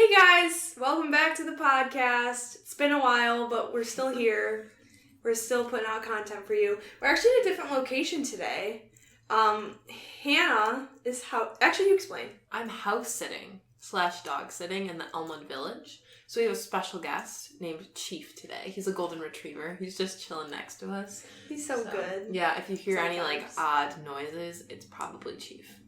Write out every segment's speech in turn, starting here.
Hey guys, welcome back to the podcast. It's been a while, but we're still here. We're still putting out content for you. We're actually in a different location today. Hannah is actually, you explain. I'm house sitting / dog sitting in the Elmwood Village. So we have a special guest named Chief today. He's a golden retriever. He's just chilling next to us. He's so good. Yeah, if you hear any Sometimes. odd noises, it's probably Chief.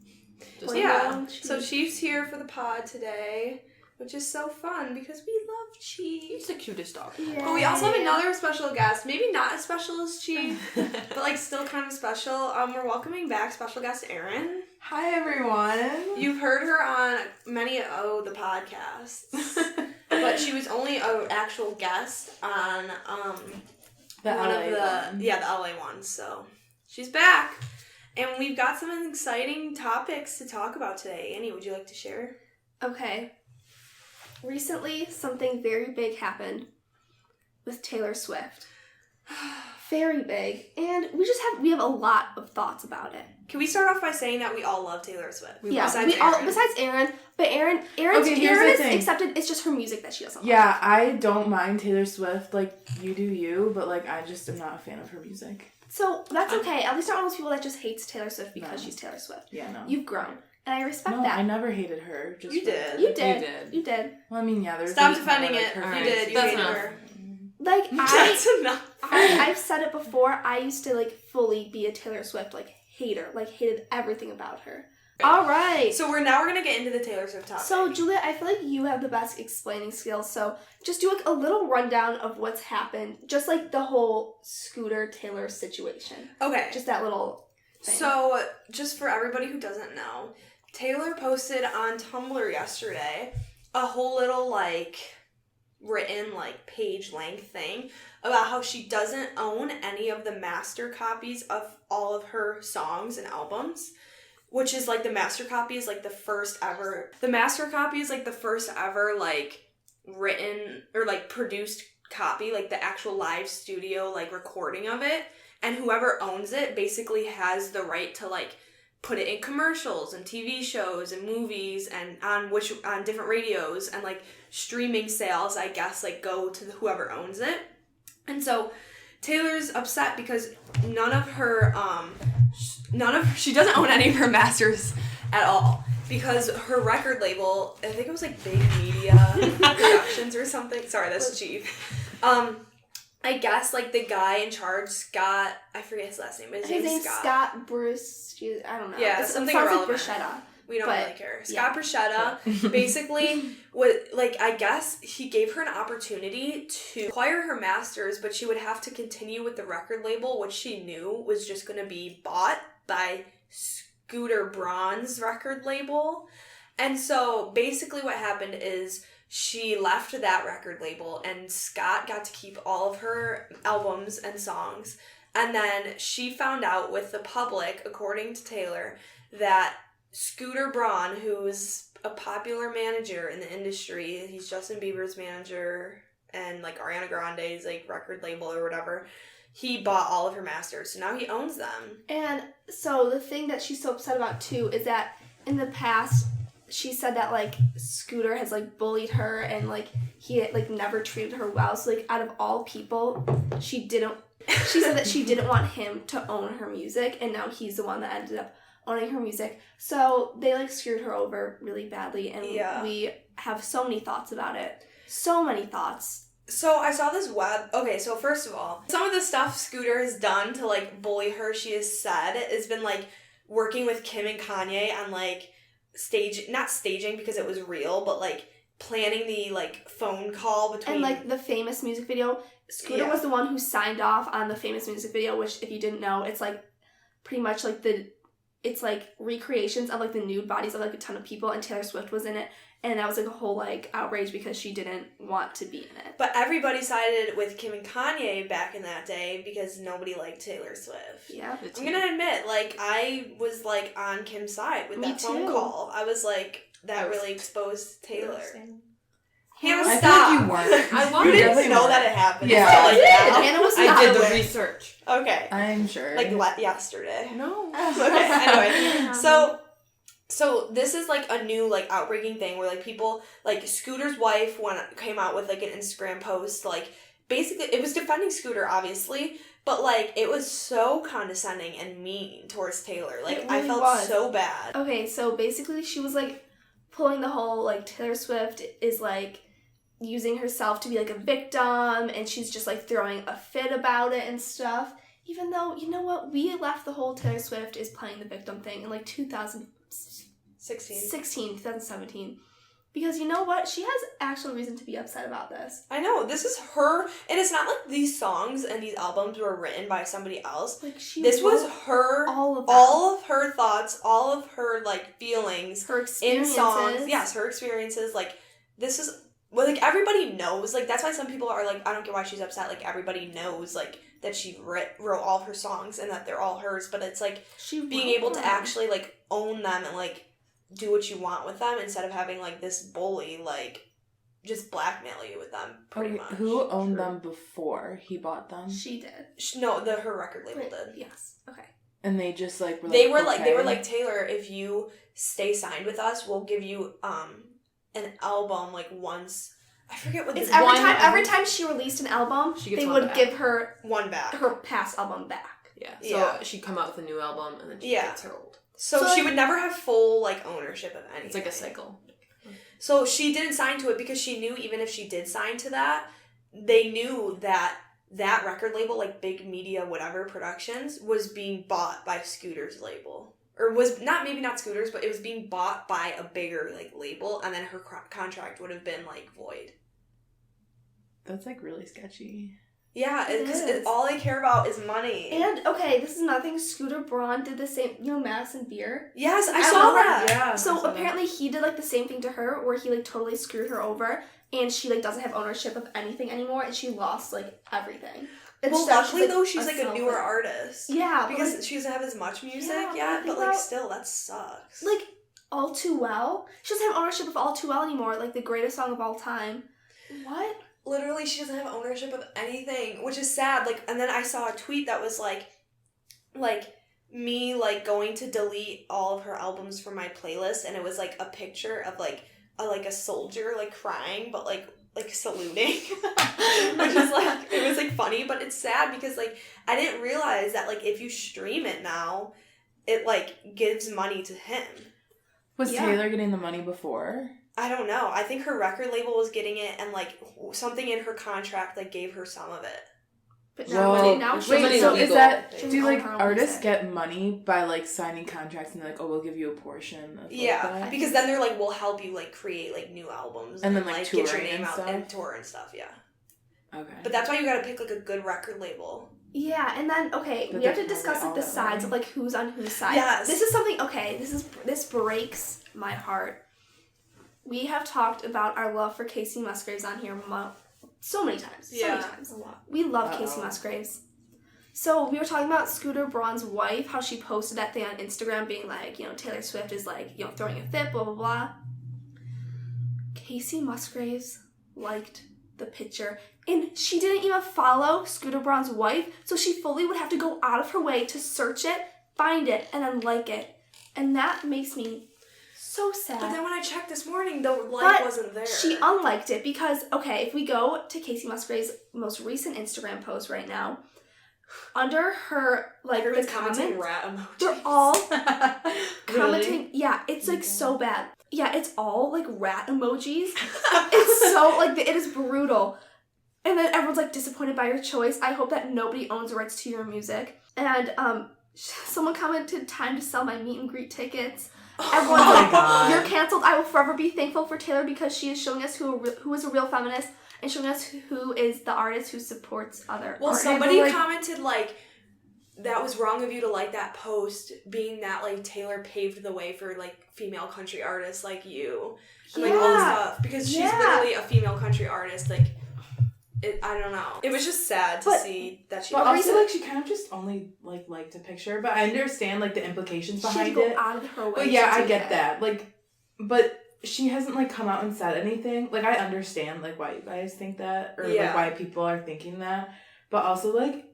So Chief's here for the pod today, which is so fun because we love Chief. He's the cutest dog. Yeah. But we also have another special guest, maybe not as special as Chief, but still kind of special. We're welcoming back special guest Erin. Hi everyone. You've heard her on many of the podcasts, but she was only an actual guest on The LA one. So she's back, and we've got some exciting topics to talk about today. Annie, would you like to share? Okay. Recently, something very big happened with Taylor Swift. Very big. And we have a lot of thoughts about it. Can we start off by saying that we all love Taylor Swift? Besides Erin. But Erin is accepted. It's just her music that she doesn't like. Yeah, I don't mind Taylor Swift. You do you, but I just am not a fan of her music. So that's okay. At least not one of those people that just hates Taylor Swift because she's Taylor Swift. Yeah, no. You've grown. And I respect that. I never hated her. You did. You did. Well, I mean, yeah, there's... Stop defending it. Her You did. You hated her. That's enough. I've said it before. I used to fully be a Taylor Swift hater. Hated everything about her. All right. So we're going to get into the Taylor Swift topic. So Julia, I feel like you have the best explaining skills. So just do a little rundown of what's happened. Just the whole Scooter Taylor situation. Okay. Just that little thing. So just for everybody who doesn't know, Taylor posted on Tumblr yesterday a whole little written page length thing about how she doesn't own any of the master copies of all of her songs and albums, which is the master copy is the first ever written or produced copy, the actual live studio recording of it, and whoever owns it basically has the right to put it in commercials and TV shows and movies and on different radios, and streaming sales, I guess, go to whoever owns it. And so Taylor's upset because she doesn't own any of her masters at all, because her record label, I think it was Big Media Productions or something. Sorry, that's Chief. I guess the guy in charge, Scott, I forget his last name, but his name's Scott Bruce. I don't know. Yeah, something irrelevant. Bruschetta. We don't really care. Scott Bruschetta basically I guess he gave her an opportunity to acquire her masters, but she would have to continue with the record label, which she knew was just going to be bought by Scooter Braun's record label. And so basically what happened is she left that record label, and Scott got to keep all of her albums and songs. And then she found out with the public, according to Taylor, that Scooter Braun, who's a popular manager in the industry, he's Justin Bieber's manager and Ariana Grande's record label or whatever, he bought all of her masters. So now he owns them. And so the thing that she's so upset about too is that in the past she said that Scooter has bullied her and he had never treated her well. So out of all people, she said that she didn't want him to own her music, and now he's the one that ended up owning her music. So they screwed her over really badly, and we have so many thoughts about it. So many thoughts. So I saw this okay, so first of all, some of the stuff Scooter has done to bully her, she has said, has been working with Kim and Kanye on not staging because it was real, but planning the phone call between, and the famous music video. Scooter was the one who signed off on the famous music video, which if you didn't know, it's pretty much it's recreations of the nude bodies of a ton of people, and Taylor Swift was in it, and that was a whole outrage because she didn't want to be in it. But everybody sided with Kim and Kanye back in that day because nobody liked Taylor Swift. Yeah. I'm gonna admit, I was on Kim's side with that phone call. I was that really exposed Taylor. Hannah, stop. You weren't. I wanted you didn't know that it happened. Yeah. Hannah was not I did the aware. research. Okay. I'm sure. Yesterday. No. Okay, anyway. So, So this is like a new like outbreaking thing where like people like Scooter's wife came out with like an Instagram post like basically it was defending Scooter obviously, but like it was so condescending and mean towards Taylor. Like It I really felt was. so bad. Okay, so basically she was like pulling the whole like Taylor Swift is like using herself to be like a victim and she's just like throwing a fit about it and stuff. Even though, you know what, we left the whole Taylor Swift is playing the victim thing in like 2017. Because you know what? She has actual reason to be upset about this. I know, this is her, and it's not like these songs and these albums were written by somebody else. Like This was her, all of them. all of her thoughts, all of her like feelings Her in experiences. songs. Yes, her experiences. Like this is well, like everybody knows. Like that's why some people are like, I don't get why she's upset. Like everybody knows like that she wrote all of her songs and that they're all hers. But it's like being able to actually like own them and like do what you want with them instead of having like this bully like just blackmail you with them pretty much. Who owned them before he bought them? She did. No, her record label did. Yes. Okay. And they just like were They okay. were like Taylor, if you stay signed with us, we'll give you an album like once. I forget what It's the every time she released an album, She gets they one would back. give her one back. her past album back. Yeah. So Yeah. she'd come out with a new album and then she Yeah. gets her old. So So, she like- would never have full like ownership of anything. It's like a cycle. So she didn't sign to it because she knew even if she did sign to that, they knew that that record label, like Big Media whatever Productions, was being bought by Scooter's label. Or was maybe not Scooter's, but it was being bought by a bigger like label, and then her contract would have been like void. That's like really sketchy. Yeah, It because is. all they care about is money. And okay, this is nothing. Scooter Braun did the same. You know, Madison Beer. Yes, I I saw love that. Yeah. So apparently he did like the same thing to her, where he like totally screwed her over, and she like doesn't have ownership of anything anymore, and she lost like everything. Well, Instead, luckily though, she's like a selfish- newer artist. Yeah, Because but, she doesn't have as much music Yeah, yet, but but think like about- still, that sucks. like All Too Well. She doesn't have ownership of All Too Well anymore. Like the greatest song of all time. What? literally she doesn't have ownership of anything, which is sad. Like, and then I saw a tweet that was like me like going to delete all of her albums from my playlist, and it was like a picture of like a soldier like crying but like saluting, which is like it was like funny, but it's sad because like I didn't realize that like if you stream it now, it like gives money to him. Was Yeah. Taylor getting the money before? I don't know. I think her record label was getting it, and like something in her contract like gave her some of it. But Well, now wait, she's Wait, money so legal. is that She do doesn't like own her own artists music. get money by like signing contracts and they're like, oh, we'll give you a portion of like, Yeah, that? because then they're like, we'll help you like create like new albums And then, like, get your touring name and out stuff? and tour and stuff. Yeah, Okay. but that's why you gotta pick like a good record label. Yeah, and then okay, But we have to they're discuss probably like the all that sides of way. like who's on whose side. Yes. This is something okay, this breaks my heart. We have talked about our love for Casey Musgraves on here so many times. So many times. a lot. We love Uh-oh. Casey Musgraves. So we were talking about Scooter Braun's wife, how she posted that thing on Instagram being like, you know, Taylor Swift is like, you know, throwing a fit, blah blah blah. Casey Musgraves liked the picture. And she didn't even follow Scooter Braun's wife, so she fully would have to go out of her way to search it, find it, and then like it. And that makes me so sad. But then when I checked this morning, the like But wasn't there. She unliked it because, okay, if we go to Casey Musgraves' most recent Instagram post right now, under her, like, Everyone's the commenting comment, rat emojis. they're all Really? commenting, yeah, it's, like, so bad. Yeah, it's all, like, rat emojis. It's so, like, it is brutal. And then everyone's, like, disappointed by your choice. I hope that nobody owns rights to your music. And, someone commented, time to sell my meet and greet tickets. Everyone's Oh my like, God. you're canceled. I will forever be thankful for Taylor because she is showing us who is a real feminist and showing us who is the artist who supports other Well, artists. somebody like- commented like, that was wrong of you to like that post, being that like Taylor paved the way for like female country artists like you, and like all this Yeah. stuff, because she's Yeah. literally a female country artist. Like, I don't know. It was just sad to But- see that she. But liked also, it. like, she kind of just only, like, liked a picture. But I understand, like, the implications She had to behind go it. out of her way. But yeah, to I do get that. Like, but she hasn't, like, come out and said anything. Like, I understand, like, why you guys think that. Or, Yeah. like, why people are thinking that. But also, like,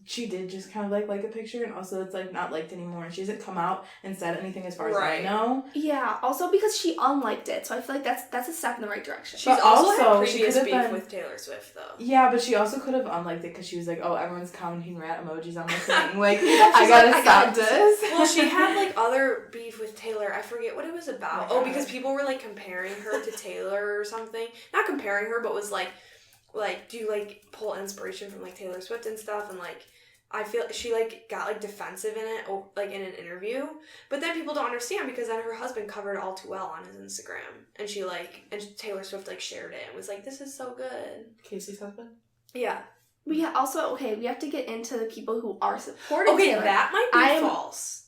she did just kind of like a picture, and also it's like not liked anymore, and she hasn't come out and said anything as far as Right. I know. Yeah, also because she unliked it, so I feel like that's a step in the right direction. She's But also also, had she previous could've beef been- with Taylor Swift, though. Yeah, but she also could have unliked it because she was like, oh, everyone's commenting rat emojis on my thing. Like, She's I like, gotta I stop gotta- this. Well, she had like other beef with Taylor. I forget what it was about. Oh my Oh, because God. people were like comparing her to Taylor or something. Not comparing her, but was like, do you like pull inspiration from like Taylor Swift and stuff? And like, I feel she like got like defensive in it, like in an interview. But then people don't understand because then her husband covered All Too Well on his Instagram, and she like, and Taylor Swift like shared it and was like, this is so good. Casey's husband? We Yeah. we have to get into the people who are supporting Okay, Taylor. that might be I'm- false.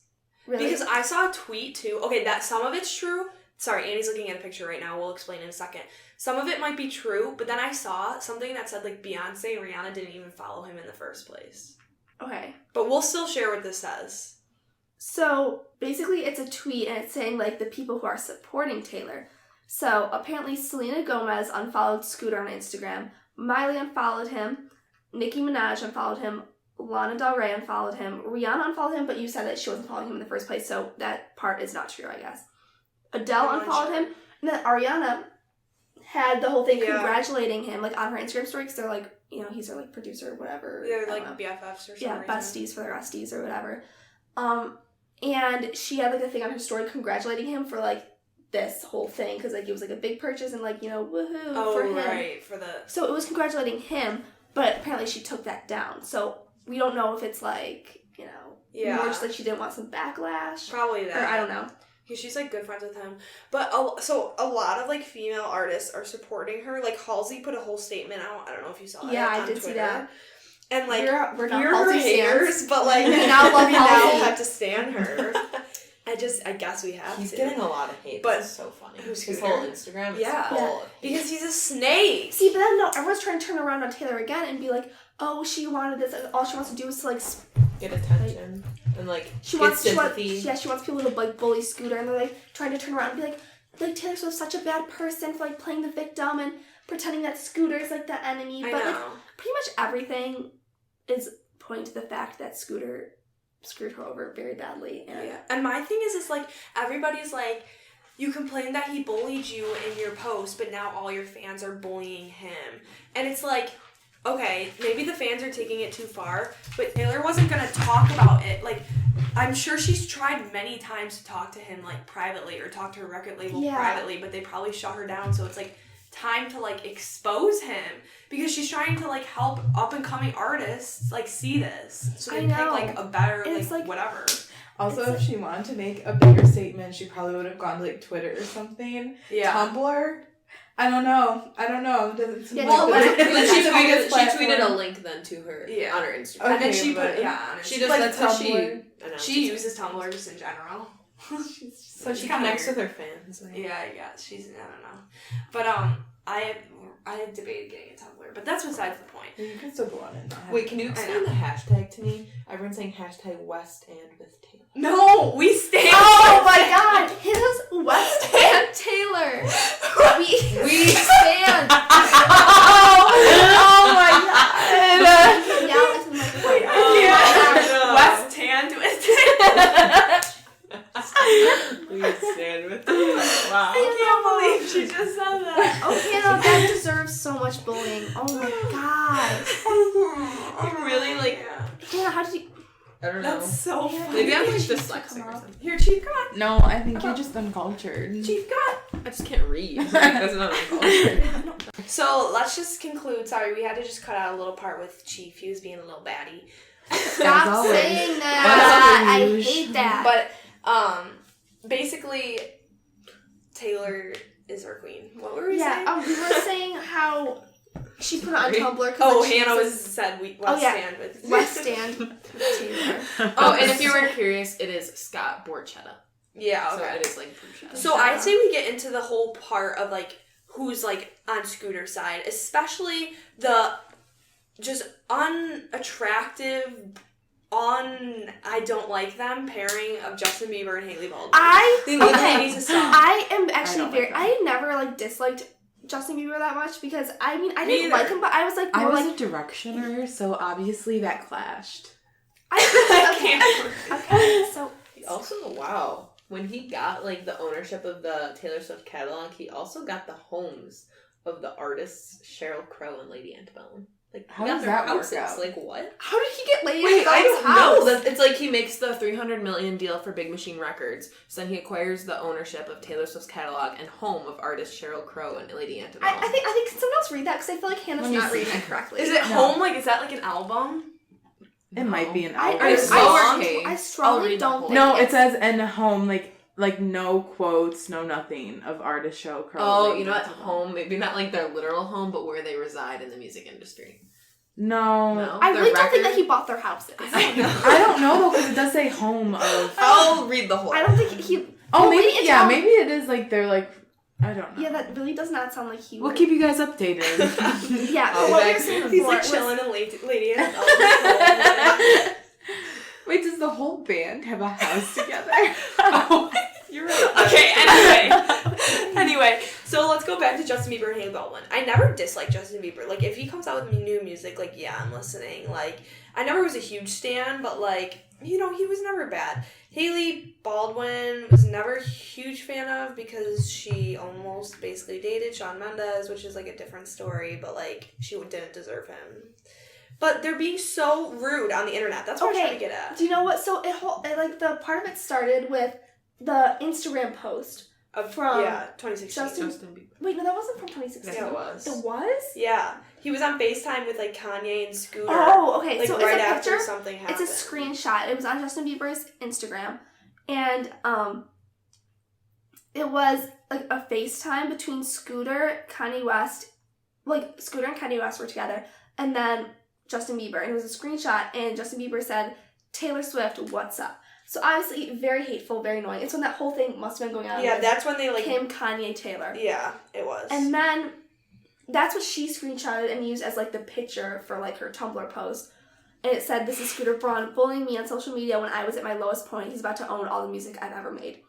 Really? Because I saw a tweet too. Okay, that some of it's true. Sorry, Annie's looking at a picture right now. We'll explain in a second. Some of it might be true, but then I saw something that said like Beyonce and Rihanna didn't even follow him in the first place. Okay. But we'll still share what this says. So basically, it's a tweet and it's saying like the people who are supporting Taylor. So apparently, Selena Gomez unfollowed Scooter on Instagram. Miley unfollowed him. Nicki Minaj unfollowed him. Lana Del Rey unfollowed him. Rihanna unfollowed him, but you said that she wasn't following him in the first place, so that part is not true, I guess. Adele I'm not unfollowed sure. him, and then Ariana had the whole thing Yeah. congratulating him, like on her Instagram story, because they're like, he's their like producer or whatever. They're I like don't know. BFFs or something. Yeah, besties for the resties or whatever. And she had like a thing on her story congratulating him for like this whole thing because like it was like a big purchase and like woohoo Oh, for him. right, for the. So it was congratulating him, but apparently she took that down. So we don't know if it's like Yeah. more just like she didn't want some backlash Probably that. or I don't know. She's like good friends with him. But so a lot of like female artists are supporting her. Like Halsey put a whole statement out. I don't know if you saw Yeah, it I on did see Twitter. that. And like We're not we're her Halsey haters, stans. but like We now love we now Halsey. have to stand her. I guess we have He's to. getting a lot of hate. But- This is so funny. Who's His Scooter? whole Instagram is Yeah. full Yeah. of hate. Because he's a snake. See, but then no, everyone's trying to turn around on Taylor again and be like, oh, she wanted this, and all she wants to do is to like Get attention and like She get wants sympathy. she wants people to like bully Scooter, and they're like trying to turn around and be like Taylor Swift's such a bad person for like playing the victim and pretending that Scooter's like the enemy. I But know. like pretty much everything is pointing to the fact that Scooter screwed her over very badly. And Yeah. And my thing is like everybody's like, you complained that he bullied you in your post, but now all your fans are bullying him. And it's like, okay, maybe the fans are taking it too far, but Taylor wasn't gonna talk about it. Like, I'm sure she's tried many times to talk to him like privately or talk to her record label Yeah. privately, but they probably shut her down. So it's like time to like expose him because she's trying to like help up and coming artists like see this so they I pick know. like a better And it's like- whatever. Also, It's if she wanted to make a bigger statement, she probably would have gone to like Twitter or something. Yeah. Tumblr. I don't know. Doesn't seem Yeah, like well, the- but And then it's she the biggest tweeted a platform. link then to her Yeah. on her Instagram. Okay, And then she but- put, yeah, on her She Instagram. does. Like That's how she Tumblr. announces She it. uses Tumblr just in general. So She kinda connects weird. with her fans. Like. Yeah, I guess. She's, I don't know. But, I have debated getting a Tumblr, but that's besides the point. You can still go on and have Wait, can you I explain know. the hashtag to me? Everyone's saying hashtag West and with Taylor. No! We stand oh my God, his West and Taylor. We stand. Oh my god! Yell into the microphone. Yeah. West Hand with We stand with Taylor. Wow. I can't believe she just said that. Oh, Hannah, that deserves so much bullying. Oh my God. You really like. Hannah, how did you? I don't know. That's so funny. Maybe I'm like She needs to dyslexic come or up. something. Here, Chief, come on. No, I think you're just uncultured. Chief, come on. I just can't read. Like, that's not my culture. So, let's just conclude. Sorry, we had to just cut out a little part with Chief. He was being a little baddie. Stop always. saying that. I As hate that. But, basically, Taylor is our queen. What were we saying? Yeah, we were saying how she put it on Sorry. Tumblr. 'cause Oh, then she Hannah was said we Oh, West yeah. Stand with West Stand with Taylor. Oh, and if you were curious, it is Scott Borchetta. Yeah, So okay. it is like Bruschetta. So I'd say we get into the whole part of like who's like on Scooter's side, especially the just unattractive, I don't like them pairing of Justin Bieber and Haley Baldwin. They literally need to stop. I am actually don't like them. I never like disliked Justin Bieber that much because I mean I Me didn't either. like him, but I was like, I more was like a directioner, so obviously that clashed. okay, so He also, wow, when he got like the ownership of the Taylor Swift catalog, he also got the homes of the artists Sheryl Crow and Lady Antebellum. Like, How he got does their that work houses. out? Like, what? how did he get Lady Wait, I Antebellum's don't know. house? It's like he makes the $300 million deal for Big Machine Records, so then he acquires the ownership of Taylor Swift's catalog and home of artists Sheryl Crow and Lady Antebellum. I think can someone else read that because I feel like Hannah's Let me not see. reading it correctly. Is it No. home? Like, is that like an album? It might be an I album. It's so arcade. I I'll strongly read the don't whole- think No, it it's- says in a home, like no quotes, no nothing of artist Sheryl Crow. Oh, Lady you know what? Antebellum. Home, maybe not like their literal home, but where they reside in the music industry. No. No? I Their really don't think record? that he bought their houses. I don't know though, because it does say home of. I'll read the whole. I don't think he. Oh, Well, maybe Lady yeah, Antebellum- maybe it is like they're like. I don't know. Yeah, that really does not sound like he. We'll would. keep you guys updated. Yeah, I'll but be what we back were saying soon. He's before like was- chilling in Lady Antebellum. Wait, does the whole band have a house together? You're right. Okay, anyway, so let's go back to Justin Bieber and Haley Baldwin. I never disliked Justin Bieber. Like, if he comes out with new music, like, yeah, I'm listening. Like, I never was a huge stan, but, like, you know, he was never bad. Haley Baldwin was never a huge fan of because she almost basically dated Shawn Mendes, which is, like, a different story, but, like, she didn't deserve him. But they're being so rude on the internet. That's what I'm trying to get at. Do you know what? So like the part of it started with the Instagram post. From 2016. Justin Bieber. Wait, no, that wasn't from 2016. Yeah, it was. It was? Yeah. He was on FaceTime with, like, Kanye and Scooter. Oh, okay. Like, so right it's a after picture. something happened. It's a screenshot. It was on Justin Bieber's Instagram, and it was like a FaceTime between Scooter, Kanye West. Like Scooter and Kanye West were together, and then Justin Bieber, and it was a screenshot. And Justin Bieber said, "Taylor Swift, what's up?" So obviously, very hateful, very annoying. It's when that whole thing must have been going on. Yeah, with that's when they, like... Kim, Kanye, Taylor. Yeah, it was. And then that's what she screenshotted and used as like the picture for like her Tumblr post. And it said, "This is Scooter Braun bullying me on social media when I was at my lowest point. He's about to own all the music I've ever made."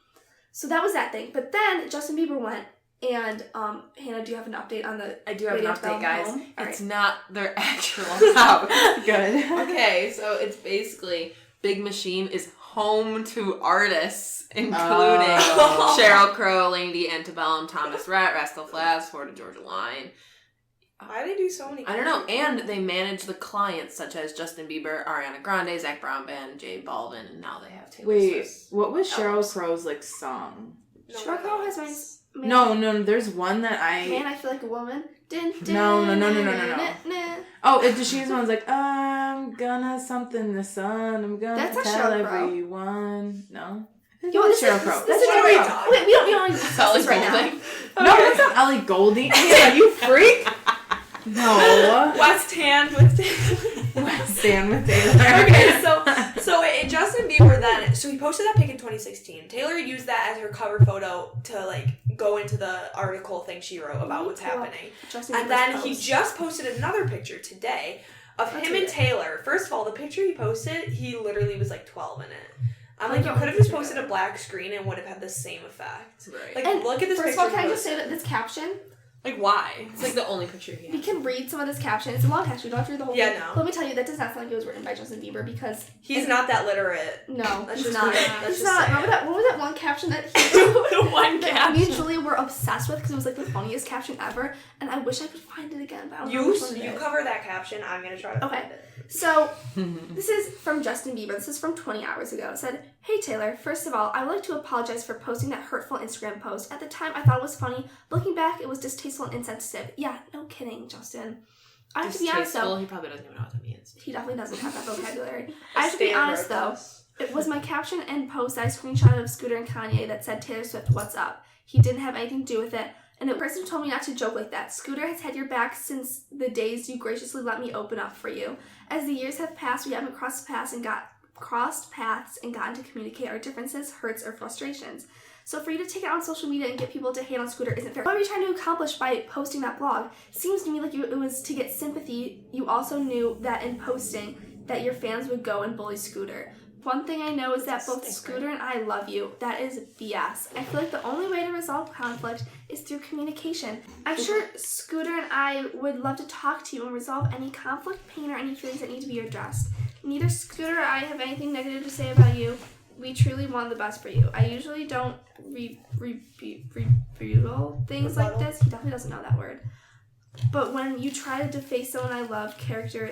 So that was that thing. But then Justin Bieber went and Hannah, do you have an update on the I do have an Lady update, Antebellum guys. home? All It's right. not their actual house. Good. Okay, so it's basically Big Machine is home to artists, including Oh. Sheryl Crow, Lady Antebellum, Thomas Rhett, Rascal Flatts, Florida Georgia Line. Why do they do so many... I don't know. And they manage the clients such as Justin Bieber, Ariana Grande, Zach Brown Band, J Balvin, and now they have Taylor Wait, Swift. what was Sheryl Albums. Crow's like song? No Sheryl one Crow has knows. Man, No, there's one that I. Man, I feel like a woman. Dun, dun, No. na, na, na. Oh, she's one's like, I'm gonna something the sun. I'm gonna That's not tell Sheryl Crow. everyone. No, it's Yo, not this Sheryl is, Crow. This is What are we Sheryl Crow. talking Wait, we don't need to discuss Ellie this right now. Goulding. No, that's not Ellie Goulding. Yeah, you freak. No. West Hand with... Stand with Taylor. Okay, so Justin Bieber then... So he posted that pic in 2016. Taylor used that as her cover photo to, like, go into the article thing she wrote about what's happening. Justin And Bieber's then he post. just posted another picture today of Let's him read and it. Taylor. First of all, the picture he posted, he literally was like 12 in it. I'm I like, you don't could have think just you're posted good. a black screen and would have had the same effect. Right. Like, And look at this First picture. of all, can I he just say posted. that this caption? Like, why? It's like the only picture he We has. can read some of this caption. It's a long caption. You don't have to read the whole Yeah, thing. no. Let me tell you, that does not sound like it was written by Justin Bieber because He's not that literate. no, Let's he's just not. put it- let's He's just not. say Remember it. that? What was that one caption that he wrote? The one that me and caption. Julia were obsessed with because it was like the funniest caption ever, and I wish I could find it again, but I don't know You which one it is. cover that caption. I'm gonna try to Okay. find it. So, this is from Justin Bieber. This is from 20 hours ago. It said, "Hey Taylor, first of all, I would like to apologize for posting that hurtful Instagram post. At the time, I thought it was funny. Looking back, it was distasteful and insensitive." Yeah, no kidding, Justin. I have to be honest Distasteful, though. he probably doesn't even know what that means. He definitely doesn't have that vocabulary. I have to be Stand honest though. reckless. It was my caption and post that I screenshotted of Scooter and Kanye that said Taylor Swift, what's up? He didn't have anything to do with it. And the person told me not to joke like that. Scooter has had your back since the days you graciously let me open up for you. As the years have passed, we haven't crossed paths and gotten to communicate our differences, hurts, or frustrations. So for you to take it on social media and get people to hate on Scooter isn't fair. What are you trying to accomplish by posting that blog? Seems to me like it was to get sympathy. You also knew that in posting that your fans would go and bully Scooter. One thing I know is that It's a both stick, Scooter and I love you. That is BS. I feel like the only way to resolve conflict is through communication. I'm sure Scooter and I would love to talk to you and resolve any conflict, pain, or any feelings that need to be addressed. Neither Scooter or I have anything negative to say about you. We truly want the best for you. I usually don't rebuttal things like this. He definitely doesn't know that word. But when you try to deface someone I love's character,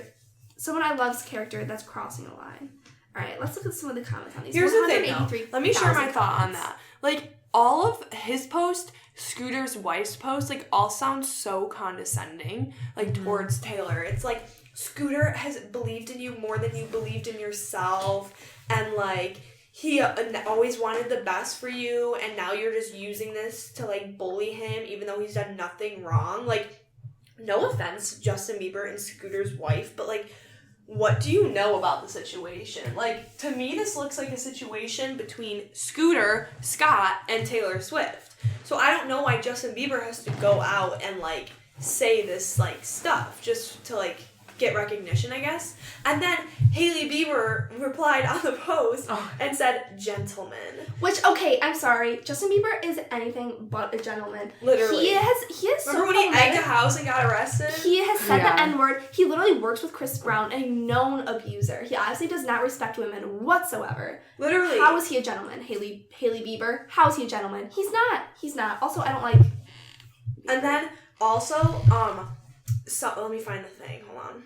that's crossing a line. Alright, let's look at some of the comments on these. Here's the thing, though. Let me share my thought on that. Like, all of his post, Scooter's wife's post, like, all sound so condescending, like, towards Taylor. It's like, Scooter has believed in you more than you believed in yourself, and, like, he always wanted the best for you, and now you're just using this to, like, bully him, even though he's done nothing wrong. Like, no offense, Justin Bieber and Scooter's wife, but, like, what do you know about the situation? Like, to me, this looks like a situation between Scooter, Scott, and Taylor Swift. So I don't know why Justin Bieber has to go out and, like, say this, like, stuff just to, like, get recognition, I guess. And then Hailey Bieber replied on the post and said, gentleman. Which, okay, I'm sorry. Justin Bieber is anything but a gentleman. Literally. He has Remember when he egged a house and got arrested? He has said the N-word. He literally works with Chris Brown, a known abuser. He honestly does not respect women whatsoever. Literally. How is he a gentleman? Hailey Bieber? How is he a gentleman? He's not. Also, I don't like... And then, also, so, let me find the thing. Hold on.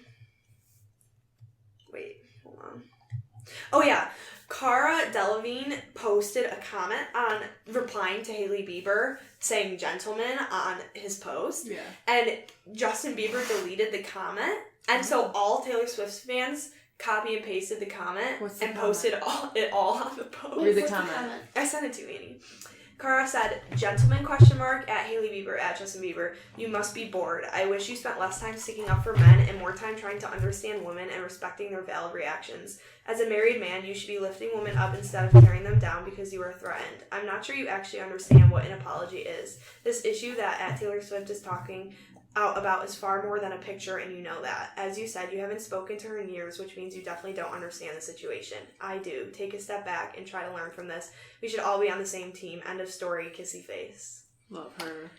Oh, yeah. Cara Delevingne posted a comment on replying to Hailey Bieber saying gentleman on his post. Yeah. And Justin Bieber deleted the comment. And so all Taylor Swift fans copy and pasted the comment and posted it all on the post. Read the comment. I sent it to you, Annie. Cara said, gentleman @ at Hailey Bieber @ Justin Bieber. You must be bored. I wish you spent less time sticking up for men and more time trying to understand women and respecting their valid reactions. As a married man, you should be lifting women up instead of tearing them down because you are threatened. I'm not sure you actually understand what an apology is. This issue that @ Taylor Swift is talking out about is far more than a picture, and you know that. As you said, you haven't spoken to her in years, which means you definitely don't understand the situation. I do. Take a step back and try to learn from this. We should all be on the same team. End of story. Kissy face. Love her.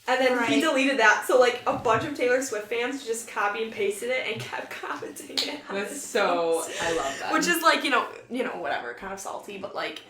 And then he deleted that, so like a bunch of Taylor Swift fans just copy and pasted it and kept commenting it. That's so, I love that. Which is like, you know, whatever, kind of salty, but like,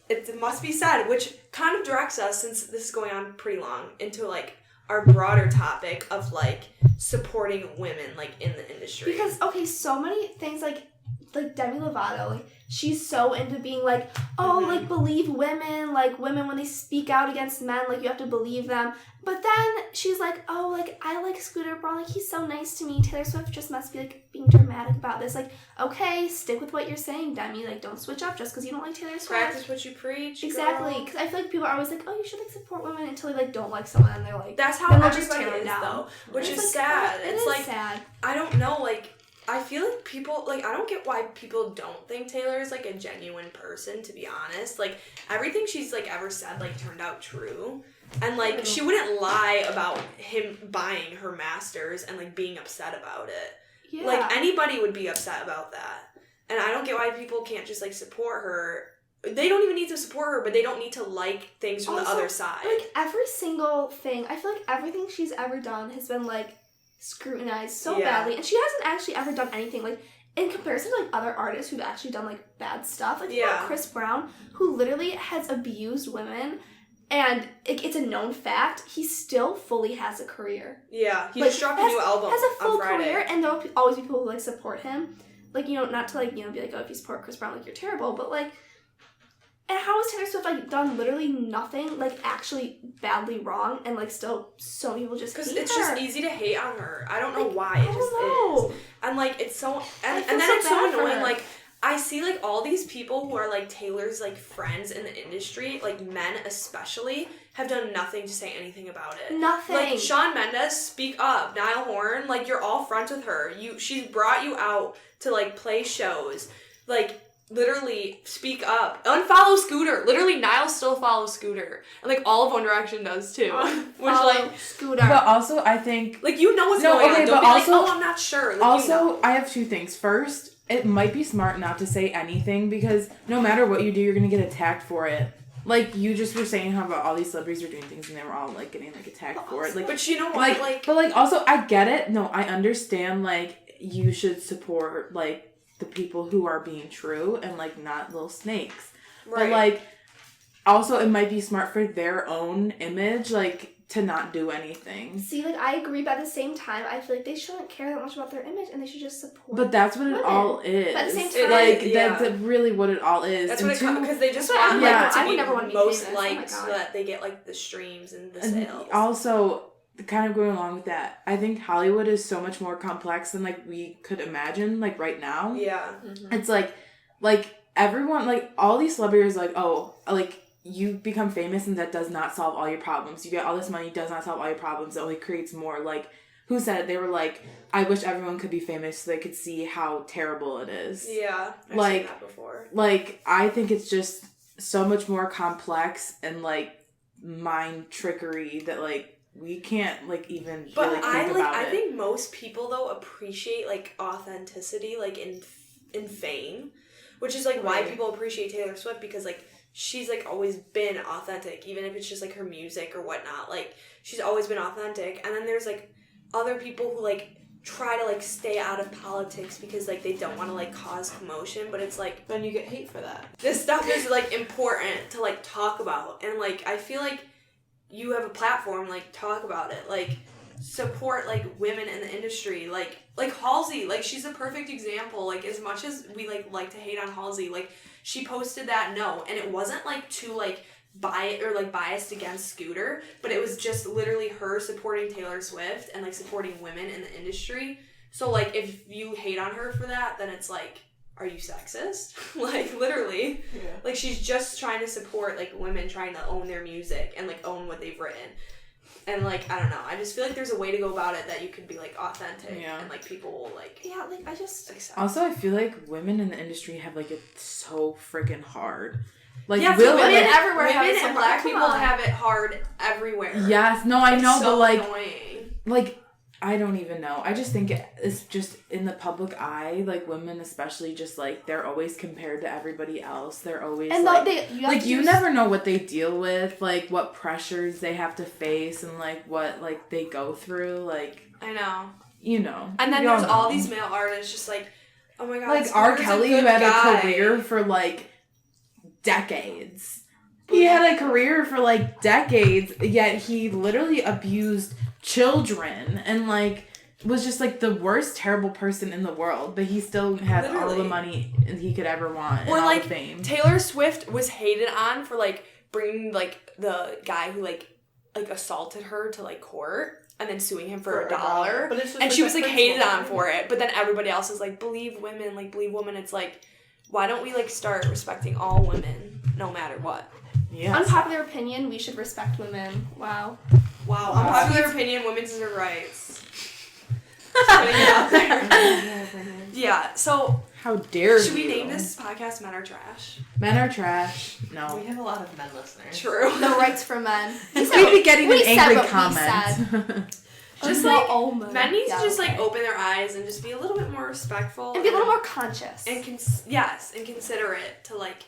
it must be said, which kind of directs us, since this is going on pretty long, into like our broader topic of like supporting women like in the industry. Because so many things like Demi Lovato, like she's so into being like, like believe women, like women when they speak out against men, like you have to believe them. But then she's like, I like Scooter Braun, like he's so nice to me. Taylor Swift just must be like being dramatic about this. Like, okay, stick with what you're saying, Demi. Like, don't switch up just because you don't like Taylor Swift. Practice what you preach. Exactly, because I feel like people are always like, you should like support women until they like don't like someone and they're like, that's how everybody is though, which is sad. It's like sad. I don't know, like. I feel like people, like, I don't get why people don't think Taylor is, like, a genuine person, to be honest. Like, everything she's, like, ever said, like, turned out true. And, like, she wouldn't lie about him buying her masters and, like, being upset about it. Yeah. Like, anybody would be upset about that. And I don't get why people can't just, like, support her. They don't even need to support her, but they don't need to like things from the other side. Like, every single thing, I feel like everything she's ever done has been, like, scrutinized so badly, and she hasn't actually ever done anything like in comparison to like other artists who've actually done like bad stuff, like Chris Brown, who literally has abused women, and it's a known fact. He still fully has a career. Yeah, he just dropped a new album. Has a full on Friday. career, and there'll always be people who like support him. Like, not to like be like, if you support Chris Brown, like you're terrible, but like. And how has Taylor Swift, like, done literally nothing, like, actually badly wrong, and, like, still so many people just hate her? Because it's just easy to hate on her. I don't know why. It just is. And, like, it's so... And then it's so annoying, like, I see, like, all these people who are, like, Taylor's, like, friends in the industry, like, men especially, have done nothing to say anything about it. Nothing. Like, Shawn Mendes, speak up. Niall Horan, like, you're all friends with her. She's brought you out to, like, play shows. Like... Literally, speak up. Unfollow Scooter. Literally, Niall still follows Scooter. And, like, all of One Direction does, too. Which, like... Scooter. But also, I think... Like, you know what's going on. Don't be also, like, I'm not sure. Like, also, I have two things. First, it might be smart not to say anything because no matter what you do, you're going to get attacked for it. Like, you just were saying how about all these celebrities are doing things and they were all, like, getting, like, attacked for it. Like, but you know what? But, like, also, I get it. No, I understand, like, you should support, like, the people who are being true and, like, not little snakes. Right. But, like, also, it might be smart for their own image, like, to not do anything. See, like, I agree, but at the same time, I feel like they shouldn't care that much about their image, and they should just support. But that's what it all is. But at the same time, like, that's really what it all is. That's what it comes, because they just want, like, to I be would never want to be most famous. liked so that they get, like, the streams and the sales. Also, kind of going along with that, I think Hollywood is so much more complex than, like, we could imagine, like, right now. Yeah. Mm-hmm. It's, like, everyone, like, all these celebrities, like, oh, like, you become famous and that does not solve all your problems. You get all this money, does not solve all your problems. It only creates more. Like, who said it? They were like, I wish everyone could be famous so they could see how terrible it is. Yeah, I've seen that before. Like, I think it's just so much more complex and, like, mind trickery that, like, we can't, like, even really think about it. I think most people, though, appreciate, like, authenticity, like, in fame. Which is, like, why people appreciate Taylor Swift, because, like, she's, like, always been authentic, even if it's just, like, her music or whatnot. Like, she's always been authentic. And then there's, like, other people who, like, try to, like, stay out of politics because, like, they don't want to, like, cause commotion. But it's, like... Then you get hate for that. This stuff is, like, important to, like, talk about. And, like, I feel like you have a platform, like, talk about it. Like, support, like, women in the industry. Like Halsey. Like, she's a perfect example. Like, as much as we, like to hate on Halsey, like... She posted that note, and it wasn't, like, too, like, biased against Scooter, but it was just literally her supporting Taylor Swift and, like, supporting women in the industry. So, like, if you hate on her for that, then it's, like, are you sexist? Like, literally. Yeah. Like, she's just trying to support, like, women trying to own their music and, like, own what they've written. And, like, I don't know. I just feel like there's a way to go about it that you can be, like, authentic. Yeah. And, like, people will, like... Yeah, like, I just... accept. Also, I feel like women in the industry have, like, it so freaking hard. Like, yeah, women everywhere women and black people have it hard everywhere. Yes. No, I know, so but, like... annoying. Like... I don't even know. I just think it's just in the public eye, like, women especially, just, like, they're always compared to everybody else. They're always, and like, you never know what they deal with, like, what pressures they have to face and, like, what, like, they go through, like... I know. You know. And then there's all these male artists just, like, oh my god, like, R. Kelly, who had a career for, like, decades. He had a career for, like, decades, yet he literally abused... children and like was just like the worst terrible person in the world, but he still had all the money he could ever want and all like the fame. Taylor Swift was hated on for like bringing like the guy who like assaulted her to like court and then suing him for $1, and she was like hated on for it, but then everybody else is like believe women, like believe women. It's like, why don't we like start respecting all women no matter what? Yes. Unpopular opinion, we should respect women. Wow. Unpopular opinion, women deserve rights. Yeah, so... How dare you? Should we name this podcast Men Are Trash? Men Are Trash. No. We have a lot of men listeners. True. No rights for men. We'd be getting an angry comment. Just like, men need to just like open their eyes and just be a little bit more respectful. And be a little more conscious. And and considerate to like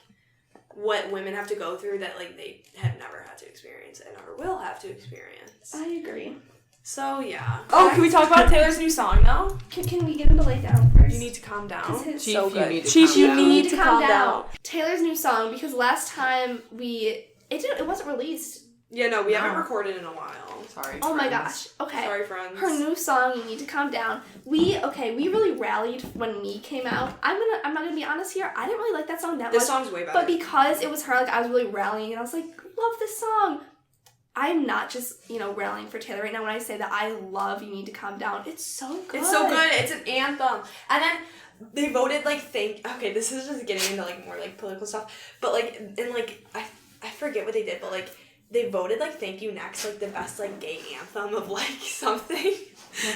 what women have to go through that like they have never had to experience and never will have to experience. I agree. So yeah. Oh, can we talk about Taylor's new song though? Can we get him to lay down first? You need to calm down. Chief, so good. Chief, you need to calm down. Taylor's new song, because last time it wasn't released. Yeah, no, we haven't recorded in a while. Sorry. Oh my gosh. Okay. Sorry, friends. Her new song, You Need to Calm Down. We really rallied when Me came out. I'm not gonna be honest here. I didn't really like that song that much. This song's way better. But because it was her, like I was really rallying, and I was like, love this song. I'm not just, rallying for Taylor right now when I say that I love You Need to Calm Down. It's so good. It's so good. It's an anthem. And then they voted, okay, this is just getting into, more, political stuff. But, I forget what they did, but, they voted, Thank You Next, the best, gay anthem of, something.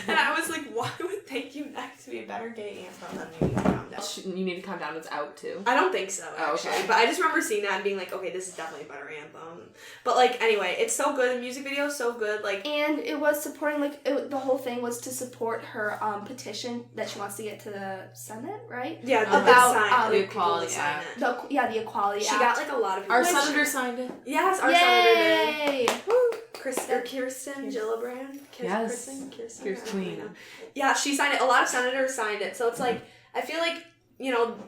And I was like, why would Thank You Next be a better gay anthem than You Need to Calm Down? You Need to Calm Down is out too. I don't think so, Oh, actually. okay. But I just remember seeing that and being like, okay, this is definitely a better anthem. But, like, anyway, it's so good. The music video is so good. Like, And it was supporting, the whole thing was to support her petition that she wants to get to the Senate, right? yeah, About, the Equality Act. The Equality She Act. got, like, a lot of people. Our senator signed it. Yes, our senator did. Yay! Woo! Kirsten Gillibrand? Yes. Kirsten. Yeah, she signed it. A lot of senators signed it. So it's like, I feel like,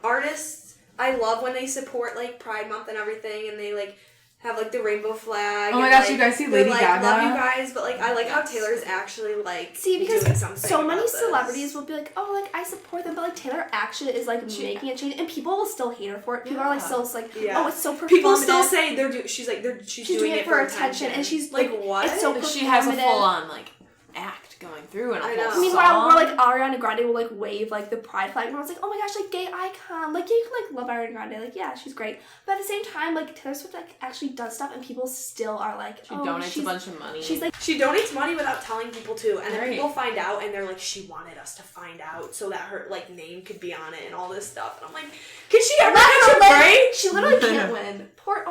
artists, I love when they support, like, Pride Month and everything, and they, like, have, like, the rainbow flag. Oh my and, gosh, like, you guys see they're Lady like, Gaga? love you guys, but, like, I like how Taylor's actually, like, See, because doing something so many about this. celebrities will be like, oh, like, I support them, but, like, Taylor actually is, like, making a change, and people will still hate her for it. People are, like, still, like, Yeah. oh, it's so performative. People still say she's she's doing it for attention, and she's, like, what? It's so But she has a performative. full-on, like, act going through and a I whole know. song. Meanwhile, where, like, Ariana Grande will, like, wave, like, the pride flag, and I was like, oh my gosh, like, gay icon. Like, yeah, you can, like, love Ariana Grande. Like, yeah, she's great. But at the same time, like, Taylor Swift, like, actually does stuff, and people still are like, She oh, donates a bunch of money. She's, like, She donates money without telling people to, and then Right. people find out, and they're like, she wanted us to find out so that her, like, name could be on it and all this stuff. And I'm like, can she ever catch a break? she literally can't win. Poor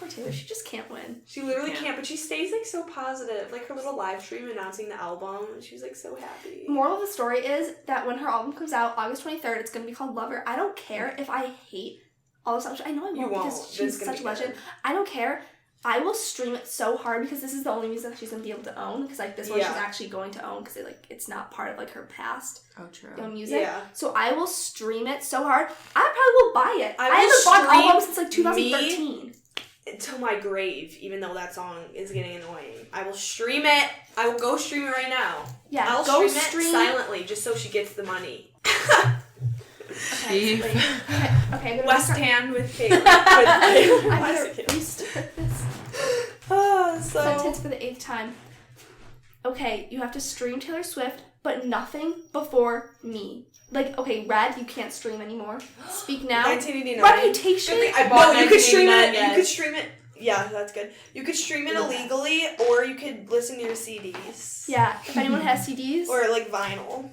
Taylor, she just can't win. She literally Yeah. can't, but she stays, like, so positive. Like, her little live stream announcing the album, and she's, like, so happy. Moral of the story is that when her album comes out, August 23rd, it's going to be called Lover. I don't care if I hate all this stuff. I know I You won't won't. because It's she's gonna such a be legend. good. I don't care. I will stream it so hard because this is the only music that she's going to be able to own. Because, like, this one she's Yeah. actually going to own because, it's not part of, like, her past Oh, true. music. Yeah. So I will stream it so hard. I probably will buy it. I I will haven't bought stream albums since, like, 2013. Until my grave, even though that song is getting annoying. I will stream it. I will go stream it right now. Yeah, I'll go stream it silently just so she gets the money. Okay, so, okay, I'm gonna West start- Hand with Kate. I'm gonna restart this sentence for the 8th time. Okay, you have to stream Taylor Swift, but nothing before me. Like, okay, Red, you can't stream anymore. Speak now. 1989. Reputation. I bought No, you could stream it. 1989 You could stream it. Yeah, that's good. You could stream it illegally, or you could listen to your CDs. Yeah, if anyone has CDs. Or like vinyl.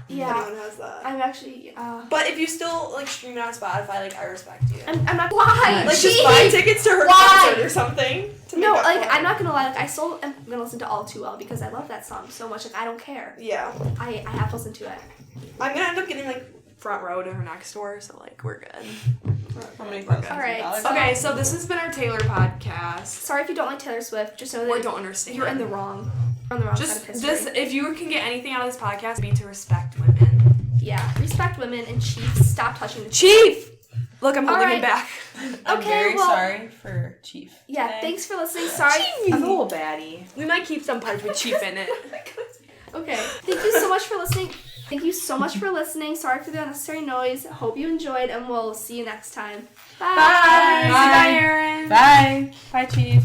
If yeah, anyone has that. I'm actually. But if you still like stream it on Spotify, like I respect you. I'm not. Why? Like Cheat! just buy tickets to her Why? concert or something. To No, make up like for it. I'm not gonna lie. Like I still am gonna listen to All Too Well because I love that song so much. Like I don't care. Yeah, I have to listen to it. I'm gonna end up getting like front row to her next tour, so like we're good. How many All right, Okay, so this has been our Taylor podcast. Sorry if you don't like Taylor Swift. Just know Or that don't understand. you're in the wrong. You're on the wrong side of Just history. this. If you can get anything out of this podcast, it'd be to respect women. Yeah, respect women and Chief. Stop touching the Chief. Look, I'm All holding right. him back. I'm Okay, very well- sorry for Chief. Yeah, today. thanks for listening. Sorry. I'm a little baddie. We might keep some parts with Chief in it. Okay. Thank you so much for listening. Thank you so much for listening. Sorry for the unnecessary noise. Hope you enjoyed, and we'll see you next time. Bye. Bye. Bye, Aaron. Bye. Bye, Chief.